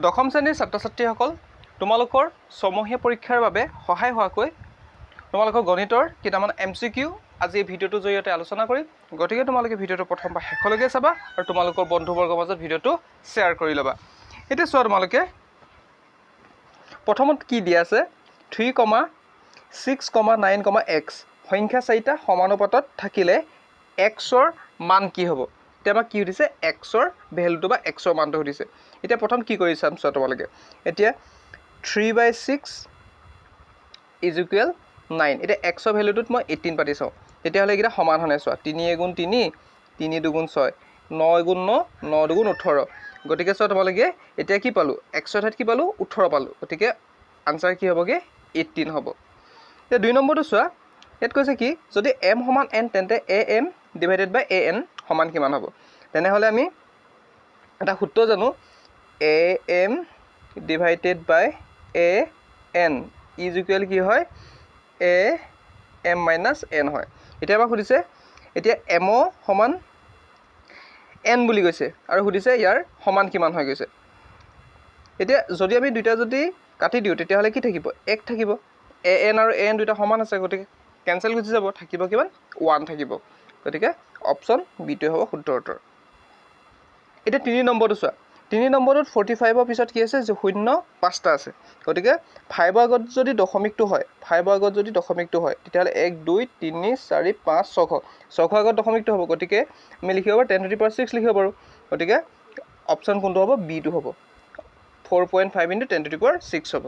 দশম শ্ৰেণীৰ ছাত্ৰ ছাত্ৰীসকল তোমালোকৰ ছমহীয়া পৰীক্ষাৰ বাবে সহায় হোৱাকৈ তোমালোকৰ গণিতৰ কেইটামান MCQ আজি এই ভিডিঅ'টোৰ জৰিয়তে আলোচনা কৰিম। গতিকে তোমালোকে ভিডিঅ'টো প্ৰথম পৰা শেষলৈকে চাবা আৰু তোমালোকৰ বন্ধুবৰ্গৰ মাজত ভিডিঅ'টো শ্বেয়াৰ কৰি ল'বা। এতিয়া চোৱা, তোমালোকে প্ৰথমত কি দিয়া আছে 3,6,9,x সংখ্যা চাৰিটা সমানুপাতত থাকিলে xৰ মান কি হ'ব। এতিয়া আমাক কি সুধিছে, xৰ ভেলুটো বা xৰ মানটো সুধিছে। এতিয়া প্ৰথম কি কৰি চাম চোৱা তোমালোকে, এতিয়া 3/6 = 9। এতিয়া xৰ ভেলুটোত মই 18 পাতি চাওঁ, তেতিয়াহ'লে এইকেইটা সমান হয় নাই চোৱা, 3 × 3 3 × 2 6 9 × 9 9 × 2 18। গতিকে চোৱা তোমালোকে এতিয়া কি পালোঁ, xৰ ঠাইত কি পালোঁ 18 পালোঁ। গতিকে আনচাৰ কি হ'বগৈ 18 হ'ব। এতিয়া 2 নম্বৰটো চোৱা, ইয়াত কৈছে কি, যদি m সমান n তেন্তে am / an সমান কিমান হ'ব। তেনেহ'লে আমি এটা সূত্ৰ জানো, am / an = কি হয়, am - n হয়। এতিয়া আমাক সুধিছে, এতিয়া m সমান n বুলি কৈছে আৰু সুধিছে ইয়াৰ সমান কিমান হৈ গৈছে। এতিয়া যদি আমি দুইটা যদি কাটি দিওঁ তেতিয়াহ'লে কি থাকিব, 1 থাকিব। an আৰু an দুইটা সমান আছে, গতিকে কেঞ্চেল গুচি যাব, থাকিব কিমান 1 থাকিব। গতিকে অপশ্যন বিটোৱে হ'ব শুদ্ধ উত্তৰ। এতিয়া 3 নম্বৰটো চোৱা, 3 নম্বৰটোত 45ৰ পিছত কি আছে, 0 5টা আছে। গতিকে 5ৰ আগত যদি দশমিকটো হয়, 5ৰ আগত যদি দশমিকটো হয় তেতিয়াহ'লে 1 2 3 4 5 6 6ৰ আগত দশমিকটো হ'ব। গতিকে আমি লিখিব পাৰোঁ 10⁶ লিখিব পাৰোঁ। গতিকে অপশ্যন কোনটো হ'ব, বিটো হ'ব, 4.5 × 10⁶ হ'ব।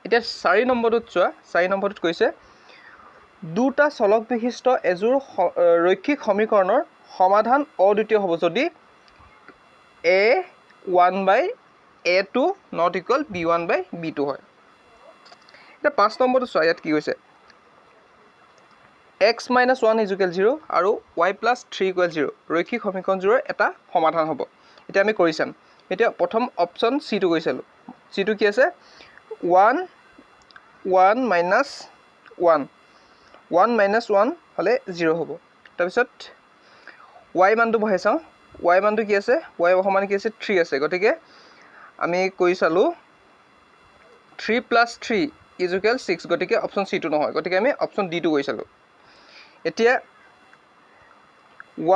এতিয়া 4 নম্বৰটোত চোৱা, 4 নম্বৰটোত কৈছে দুটা চলক বিশিষ্ট এযোৰ ৰৈখিক সমীকৰণৰ সমাধান অদ্বিতীয় হ'ব যদি a1/a2 ≠ b1/b2 হয়। এতিয়া 5 নম্বৰটো চোৱা, ইয়াত কি কৈছে, x - 1 = 0 আৰু y + 3 = 0 ৰৈখিক সমীকৰণযোৰৰ এটা সমাধান হ'ব। এতিয়া আমি কৰি চাম। এতিয়া প্ৰথম অপশ্যন চিটো কৰি চালোঁ, চিটো কি আছে, 1 1 - 1 1 - 1 হ'লে 0 হ'ব। তাৰপিছত y মানটো বহাই চাওঁ, y মানটো কি আছে, y সমান কি আছে 3 আছে। গতিকে আমি কৰি চালোঁ 3 + 3 = 6। গতিকে অপশ্যন চিটো নহয়, গতিকে আমি অপশ্যন ডিটো কৰি চালোঁ। এতিয়া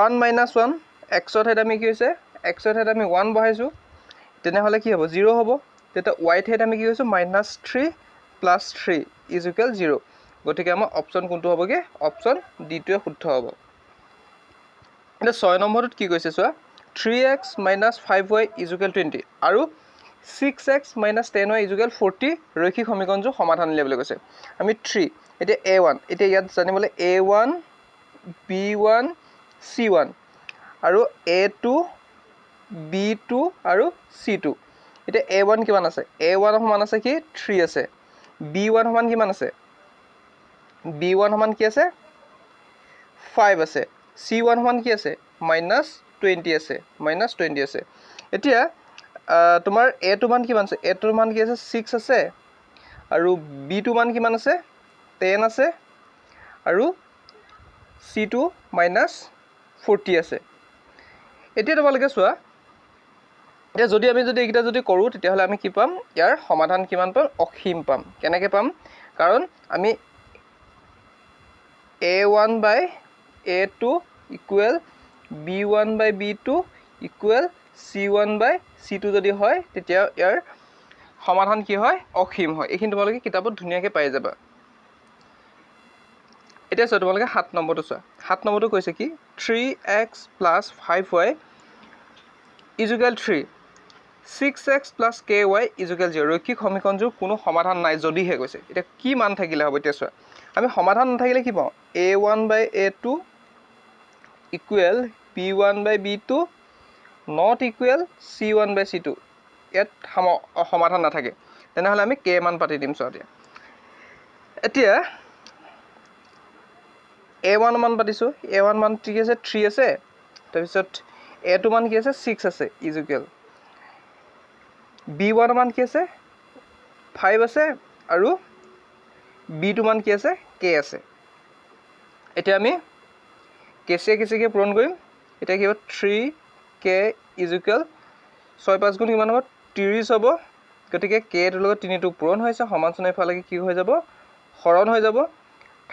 1 - 1 xৰ ঠাইত আমি কি হৈছে, xৰ ঠাইত আমি 1 বহাইছোঁ, তেনেহ'লে কি হ'ব 0 হ'ব। তেতিয়া y ঠাইত আমি কি কৈছোঁ, -3 + 3 = 0। গতিকে আমাৰ অপশ্যন কোনটো হ'বগৈ, অপশ্যন ডিটোৱে শুদ্ধ হ'ব। এতিয়া 6 নম্বৰটোত কি কৈছে চোৱা, 3x - 5y = 20 আৰু 6x - 10y = 40 ৰৈখিক সমীকৰণযোৰ সমাধান উলিয়াবলৈ কৈছে। আমি 3, এতিয়া a1, এতিয়া ইয়াত জানিবলৈ a1 b1 c1 আৰু a2 b2 আৰু c2। এতিয়া a1 কিমান আছে, a1 সমান আছে কি 3 আছে, b1 সমান কিমান আছে, b1 সমান কি আছে 5 আছে, c1 সমান কি আছে -20 আছে, -20 আছে। এতিয়া তোমাৰ a2 মান কিমান আছে, a2 মান কি আছে 6 আছে আৰু b2 মান কিমান আছে 10 আছে আৰু c2 -40 আছে। এতিয়া তোমালোকে চোৱা, এতিয়া যদি আমি এইকেইটা যদি কৰোঁ তেতিয়াহ'লে আমি কি পাম, ইয়াৰ সমাধান কিমান পাম, অসীম পাম। কেনেকৈ পাম, কাৰণ আমি a1/a2 = b1/b2 = c1/c2 যদি হয় তেতিয়া ইয়াৰ সমাধান কি হয়, অসীম হয়। এইখিনি তোমালোকে কিতাপত ধুনীয়াকৈ পাই যাবা। এতিয়া চোৱা, তোমালোকে 7 নম্বৰটো চোৱা, 7 নম্বৰটো কৈছে কি 3x + 5y = 3 6x + ky = 0 ৰৈখিক সমীকৰণযোৰ কোনো সমাধান নাই যদিহে কৈছে। এতিয়া কি মান থাকিলে হ'ব, এতিয়া চোৱা, আমি সমাধান নাথাকিলে কি পাওঁ, a1/a2 = b1/b2 ≠ c1/c2। ইয়াত সমাধান নাথাকে, তেনেহ'লে আমি k মান পাতি দিম। চোৱা, এতিয়া a1 মান পাতিছোঁ, a1 মান কি আছে 3 আছে, তাৰপিছত a2 মান কি আছে 6 আছে = b1 মান কি আছে 5 আছে আৰু b2 মান কি আছে k আছে। এতিয়া আমি কেচিয়ে পূৰণ কৰিম। এতিয়া কি হ'ব 3k = 6 5 গুণ কিমান হ'ব 30 হ'ব গতিকে k ৰ লগত 3 টো পূৰণ হৈছে সমান চিন ইফালে কি হৈ যাব হৰণ হৈ যাব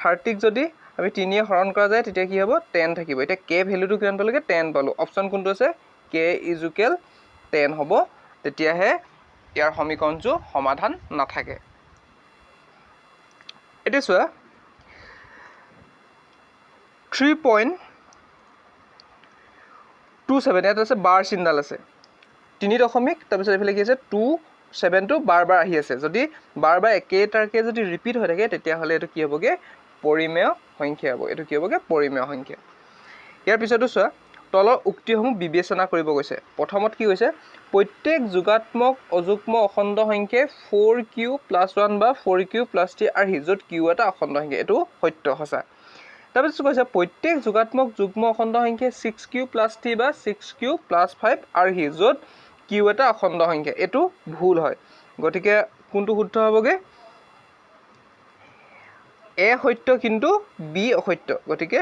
30 ক যদি আমি 3 এ হৰণ কৰা যায় তেতিয়া কি হ'ব 10 থাকিব এতিয়া k ভ্যালুটো কিমান পালোগে 10 পালো অপচন কোনটো আছে k = 10 হ'ব তেতিয়াহে ইয়াৰ সমীকৰণটো সমাধান নাথাকে এতিয়া চোৱা 3.27 ইয়াত আছে বাৰ চিনডাল আছে 3 দশমিক তাৰপিছত এইফালে কি আছে 27 টো বাৰ বাৰ আহি আছে যদি বাৰ বাৰ একেটাৰকে যদি ৰিপিট হৈ থাকে তেতিয়াহ'লে এইটো কি হ'বগে পৰিমেয় সংখ্যা হ'ব এইটো কি হ'বগে পৰিমেয় সংখ্যা ইয়াৰ পিছতো চোৱা তলৰ উক্তিসমূহ বিবেচনা কৰিব গৈছে প্ৰথমত কি হৈছে প্ৰত্যেক যোগাত্মক অযুগ্ম অখণ্ড সংখ্যাই 4q + 1 বা 4q + 3 আৰ্হি য'ত q এটা অখণ্ড সংখ্যা এইটো সত্য সঁচা তাৰপিছত কৈছে প্ৰত্যেক যোগাত্মক যুগ্ম অখণ্ড সংখ্যাই 6q + 3 বা 6q + 5 আৰ্হি য'ত q এটা অখণ্ড সংখ্যা এইটো ভুল হয় গতিকে কোনটো শুদ্ধ হ'বগে a সত্য কিন্তু b অসত্য গতিকে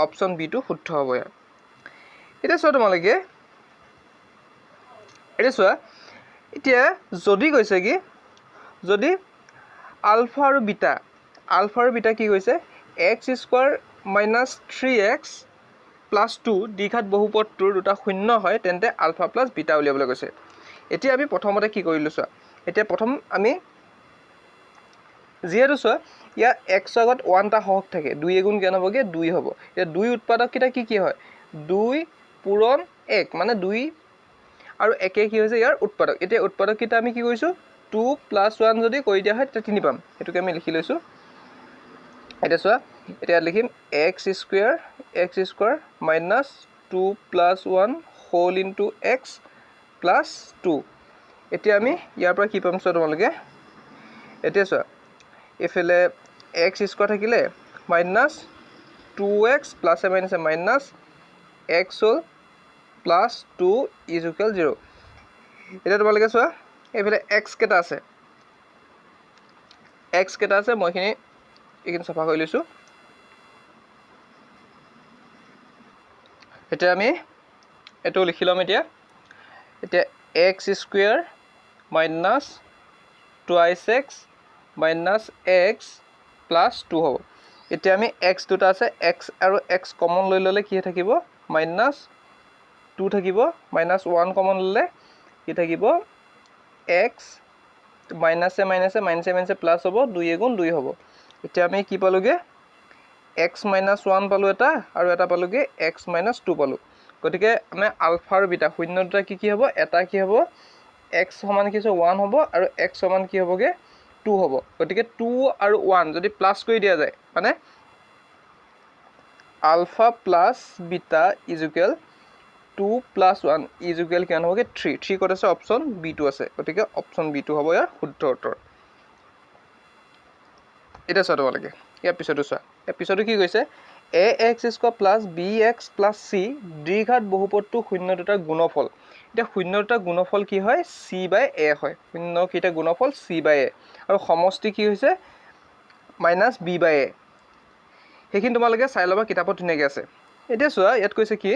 অপচন b টো শুদ্ধ হ'ব ইয়াৰ এতিয়া চোৱা তোমালোকে এতিয়া চোৱা এতিয়া যদি কৈছে কি যদি আলফা আৰু বিটা কি কৈছে x² - 3x + 2 দ্বিঘাত বহুপদটোৰ দুটা শূন্য হয় তেন্তে আলফা + বিটা উলিয়াবলৈ কৈছে এতিয়া আমি প্ৰথমতে কি কৰিলো চোৱা এতিয়া প্ৰথম আমি যিহেতু চোৱা ইয়াৰ x ৰ আগত 1 টা সহগ থাকে 2 গুণ কিমান হ'বগে 2 হ'ব এতিয়া 2 উৎপাদক কিটা কি হয় 2 পূৰণ 1 মানে 2 আৰু একে কি হৈছে ইয়াৰ উৎপাদক এতিয়া উৎপাদক কিটা আমি কি কৰিছো 2 + 1 যদি কৰি দিয়া হয় তেতিয়া 3 পাম এটোকে আমি লিখি লৈছো এটা চোৱা এটা লিখিম x² - 2 + 1 হোল ইনটু x + 2 এতিয়া আমি ইয়াৰ পৰা কি পাম চোৱা তোমালোকে এতিয়া চোৱা এফালে x² থাকিলে -2x + - x হ'ল + 2 = 0 এতিয়া তোমালোকে চোৱা এফালে x কেটা আছে মই এইখিনি সফা কৰি লৈছো এতিয়া আমি এটো লিখি লম এতিয়া x² - 2x - x + 2 হ'ব এতিয়া আমি x দুটা আছে x আৰু x কমন লৈ ললে কি থাকিব -2 থাকিব -1 কমন ললে কি থাকিব x - প্লাস হ'ব 2 গুণ 2 হ'ব এতিয়া আমি কি পালোগে x - 1 পালো এটা আৰু এটা পালোগে x - 2 পালো গতিকে আমি আলফা আৰু বিটা শূন্য দুটা কি হ'ব এটা কি হ'ব x সমান কি হৈছে 1 হ'ব আৰু x সমান কি হ'বগে 2 হ'ব গতিকে 2 আৰু 1 যদি প্লাস কৰি দিয়া যায় মানে আলফা প্লাস বিটা = 2 + 1 = কিমান হ'বগে 3 ক'ত আছে অপচন বি টো আছে গতিকে অপচন বি টো হ'ব ইয়াৰ শুদ্ধ উত্তৰ এটা চোৱা তোমালোকে ইয়াৰ পিছতো কি কৈছে ax² + bx + c দ্বিঘাত বহুপদটো শূন্য দুটাৰ গুণফল এতিয়া শূন্য দুটাৰ গুণফল কি হয় c/a হয় শূন্য কিটা গুণফল c/a আৰু সমষ্টি কি হৈছে -b/a সেইখিনি তোমালোকে চাই ল'বা কিতাপত ধুনীয়াকৈ আছে এতিয়া চোৱা ইয়াত কৈছে কি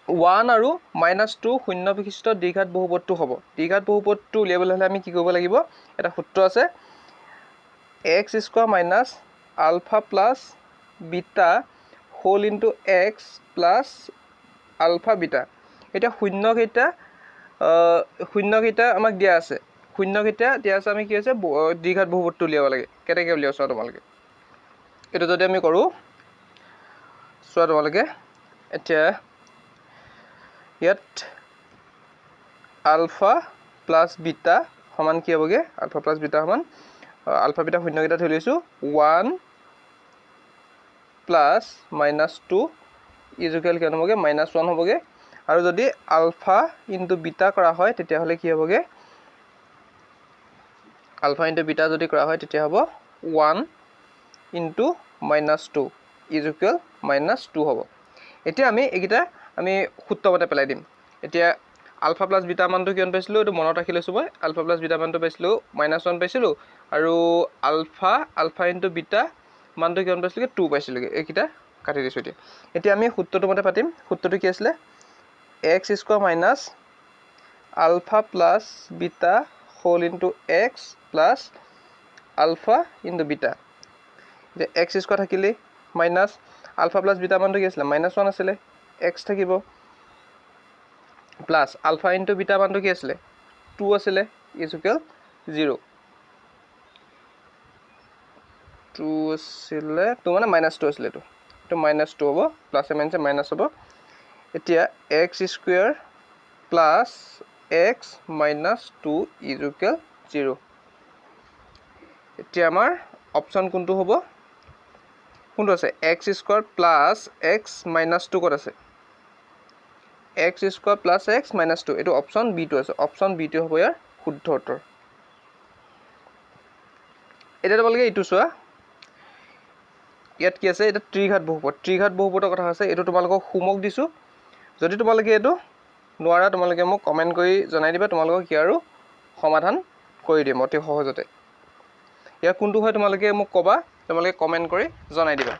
1 আৰু -2 শূন্য বিশিষ্ট দ্বিঘাত বহুপদটো হ'ব দ্বিঘাত বহুপদটো উলিয়াবলৈ হ'লে আমি কি কৰিব লাগিব এটা সূত্ৰ আছে x² - alpha plus beta whole into x plus alpha beta এতিয়া শূন্যকেইটা আমাক দিয়া আছে আমি কি হৈছে দ্বিঘাত বহুপদটো উলিয়াব লাগে কেনেকৈ উলিয়াব চোৱা তোমালোকে এইটো যদি আমি কৰোঁ চোৱা তোমালোকে এতিয়া ইয়াত আলফা প্লাস বিটা সমান কি হ'বগে আলফা প্লাস বিটা সমান আলফা বিটা শূন্যকেইটা ধৰি লৈছো 1 প্লাস -2 = কিমান হ'বগে -1 হ'বগে আৰু যদি আলফা ইনটু বিটা কৰা হয় তেতিয়াহ'লে কি হ'বগে আলফা ইনটু বিটা যদি কৰা হয় তেতিয়া হ'ব 1 ইনটু -2 = -2 হ'ব এতিয়া আমি এইকেইটা আমি সূত্ৰমতে পেলাই দিম এতিয়া আলফা প্লাস বিটা মানটো কিমান পাইছিলো এইটো মনত ৰাখি লৈছো মই আলফা প্লাস বিটা মানটো পাইছিলো -1 পাইছিলো আৰু আলফা ইনটু বিটা মানটো কিমান পাইছিলো 2 পাইছিলোগে এইকেইটা কাটি দিছো এতিয়া আমি সূত্ৰটো মতে পাতিম সূত্ৰটো কি আছিলে x² - alpha plus beta whole into x plus alpha into beta. এতিয়া এক্স স্কোৱাৰ থাকিলেই মাইনাছ আলফা প্লাছ বিটা মানটো কি আছিলে -1 আছিলে, এক্স থাকিব প্লাছ আলফা ইনটু বিটা মানটো কি আছিলে 2 আছিলে ইকুৱেল 0। 2 আছিলে 2 মানে -2 আছিলে এইটো -2 হ'ব, প্লাছে মাইনাছে মাইনাছ হ'ব। এতিয়া x square plus x minus 2 equal 0। এতিয়া আমাৰ অপশ্যন কোনটো হ'ব, কোনটো আছে x square plus x minus 2 ক'ত আছে, x square plus x minus 2 এইটো অপশ্যন বিটো আছে, অপশ্যন বিটো হ'ব ইয়াৰ শুদ্ধ উত্তৰ। এতিয়া তোমালোকে এইটো চোৱা, ইয়াত কি আছে, এতিয়া ত্ৰিঘাত বহুপদৰ কথা আছে, এইটো তোমালোকক হোমৱৰ্ক দিছোঁ। যদি তোমালোকে এইটো নোৱাৰা তোমালোকে মোক কমেণ্ট কৰি জনাই দিবা, তোমালোকক ইয়াৰো সমাধান কৰি দিম অতি সহজতে। ইয়াৰ কোনটো হয় তোমালোকে মোক ক'বা, তোমালোকে কমেণ্ট কৰি জনাই দিবা।